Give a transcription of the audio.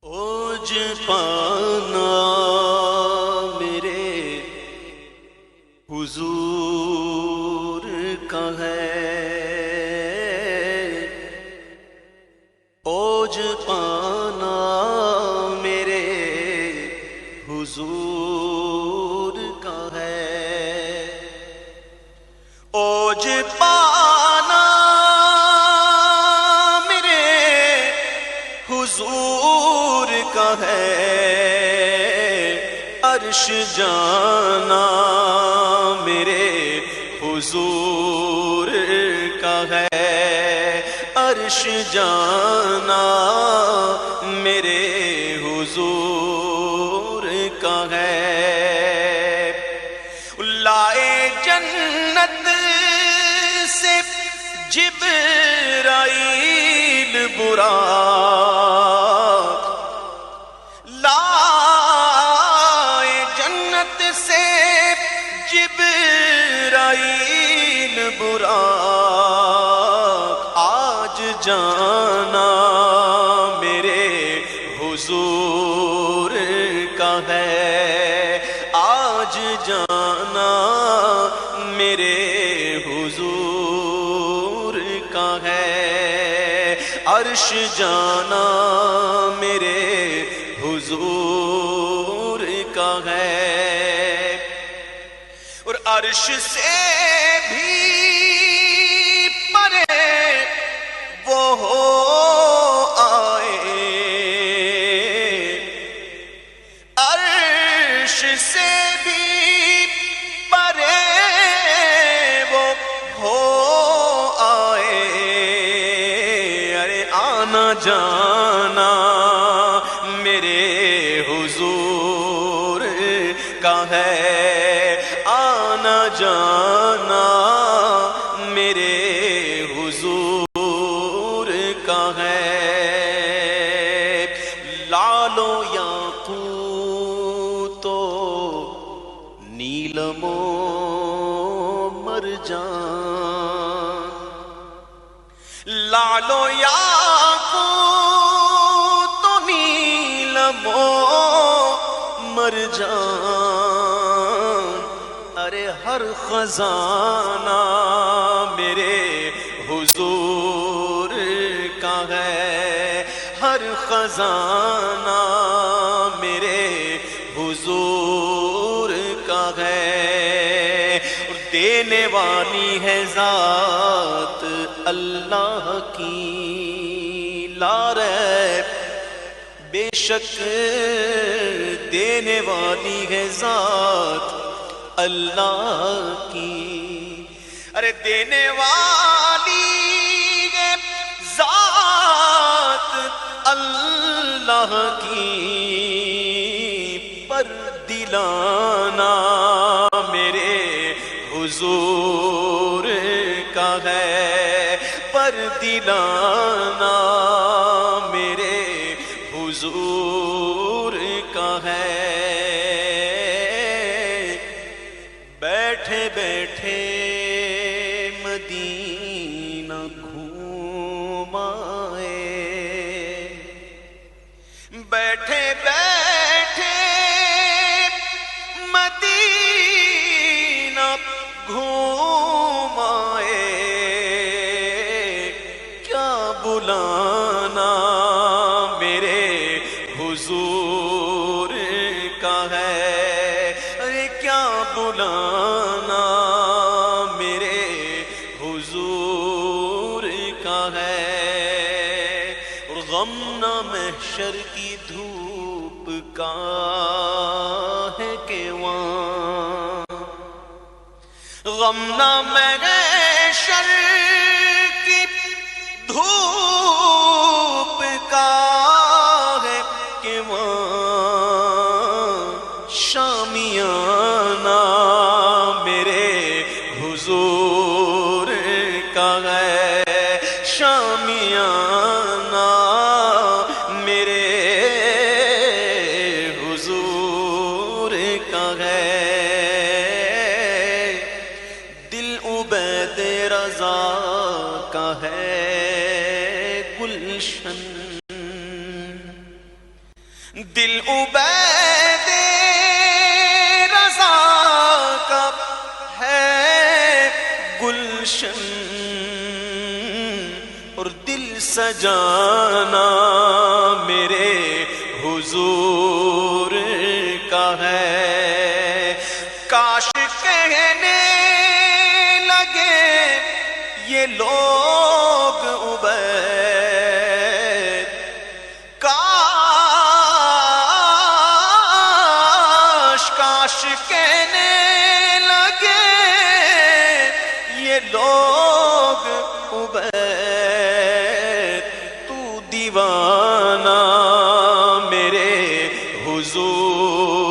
اوج پانا میرے حضور کا ہے، اوج پانا میرے حضور کا ہے، اوج پانا میرے حضور کا ہے، عرش جانا میرے حضور کا ہے، عرش جانا میرے حضور کا ہے، لائے جنت سے جبرائیل براق، لائے جنت سے جبرائیل براق، آج جانا میرے حضور کا ہے، آج جانا میرے حضور کا ہے، عرش جانا میرے حضور کا ہے، اور عرش سے بھی پرے وہ ہو آئے، عرش سے بھی پرے وہ ہو آئے، ارے آنا جانا میرے حضور کا ہے، آنا جانا میرے حضور کا ہے، لالو یاقوت و نیلم و مرجان، لالو یاقوت و نیلم و مرجان، ارے ہر خزانہ میرے حضور کا ہے، ہر خزانہ میرے حضور کا ہے، اور دینے والی ہے ذات اللہ کی لا ریب، بے شک دینے والی ہے ذات اللہ کی، ارے دینے والی ہے ذات اللہ کی، پر دلانا میرے حضور کا ہے، پر دلانا میرے حضور کا ہے، بیٹھے بیٹھے مدینہ گھوم آئے، بیٹھے بیٹھے مدینہ گھوم آئے، کیا بلانا میرے حضور کا ہے، ارے کیا بلانا میرے حضور کا ہے، اور غم نہ محشر کی دھوپ کا ہے کہ وہاں، غم نہ محشر کی دھوپ کا ہے کہ وہاں، شامیانہ میرے حضور کا ہے، شامیانہ میرے حضور کا ہے، دل عبید رضا کا ہے گلشن، دل عبید رضا کا ہے گلشن، اور دل سجانا میرے حضور کا ہے۔ کاش کہنے لگے یہ لوگ عبید، کاش کہنے لگے یہ لوگ عبید، تو دیوانہ میرے حضور